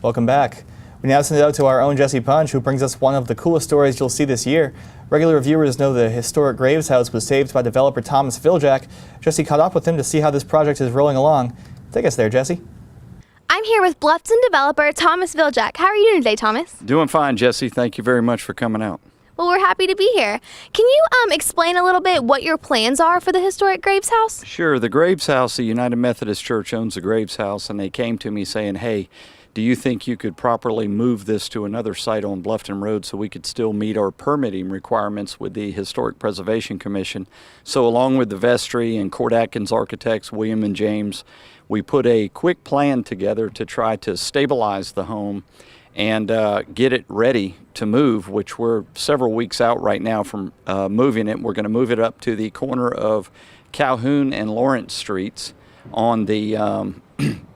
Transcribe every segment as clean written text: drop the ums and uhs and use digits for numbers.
Welcome back. We now send it out to our own Jesse Punch, who brings us one of the coolest stories you'll see this year. Regular viewers know the historic Graves house was saved by developer Thomas Viljak. Jesse caught up with him to see how this project is rolling along. Take us there, Jesse. I'm here with Bluffton developer Thomas Viljak. How are you doing today, Thomas? Doing fine, Jesse. Thank you very much for coming out. Well, we're happy to be here. Can you explain a little bit what your plans are for the historic Graves house? Sure. The Graves house, the United Methodist Church owns the Graves house, and they came to me saying, hey, do you think you could properly move this to another site on Bluffton Road so we could still meet our permitting requirements with the Historic Preservation Commission? So along with the vestry and Court Atkins Architects, William and James, we put a quick plan together to try to stabilize the home and get it ready to move, which we're several weeks out right now from moving it. We're going to move it up to the corner of Calhoun and Lawrence Streets on the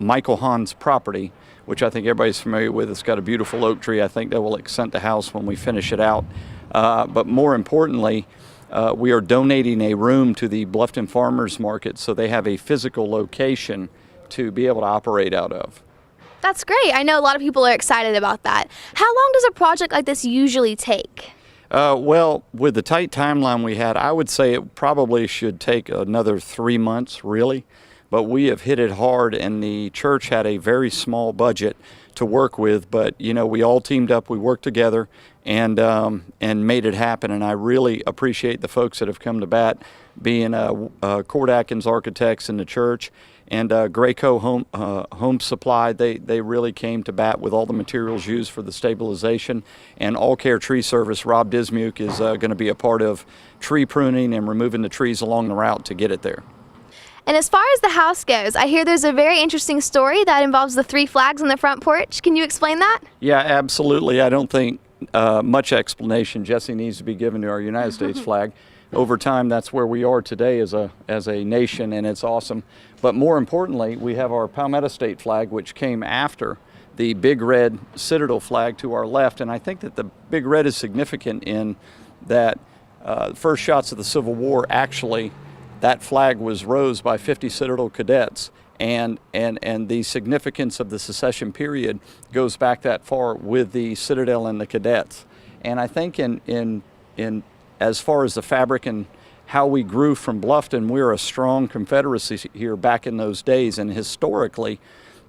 Michael Hahn's property, which I think everybody's familiar with. It's got a beautiful oak tree. I think that will accent the house when we finish it out. But more importantly, we are donating a room to the Bluffton Farmers Market so they have a physical location to be able to operate out of. That's great. I know a lot of people are excited about that. How long does a project like this usually take? Well, with the tight timeline we had, I would say it probably should take another 3 months, really. But we have hit it hard, and the church had a very small budget to work with. But, you know, we all teamed up, we worked together, and made it happen. And I really appreciate the folks that have come to bat, being Court Atkins Architects in the church, and Graco Home Supply. They really came to bat with all the materials used for the stabilization. And All Care Tree Service, Rob Dismuke, is going to be a part of tree pruning and removing the trees along the route to get it there. And as far as the house goes, I hear there's a very interesting story that involves the 3 flags on the front porch. Can you explain that? Yeah, absolutely. I don't think much explanation, Jesse, needs to be given to our United States flag. Over time, that's where we are today as a nation, and it's awesome. But more importantly, we have our Palmetto State flag, which came after the big red Citadel flag to our left. And I think that the big red is significant in that first shots of the Civil War, actually, that flag was rose by 50 Citadel cadets. And the significance of the secession period goes back that far with the Citadel and the cadets. And I think in as far as the fabric and how we grew from Bluffton, we're a strong Confederacy here back in those days. And historically,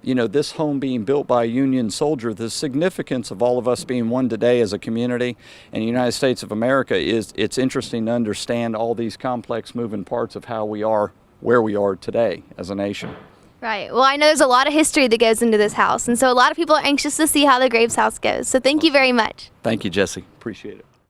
you know, this home being built by a Union soldier, the significance of all of us being one today as a community in the United States of America it's interesting to understand all these complex moving parts of how we are where we are today as a nation. Right. Well, I know there's a lot of history that goes into this house, and so a lot of people are anxious to see how the Graves house goes. So thank you very much. Thank you, Jesse. Appreciate it.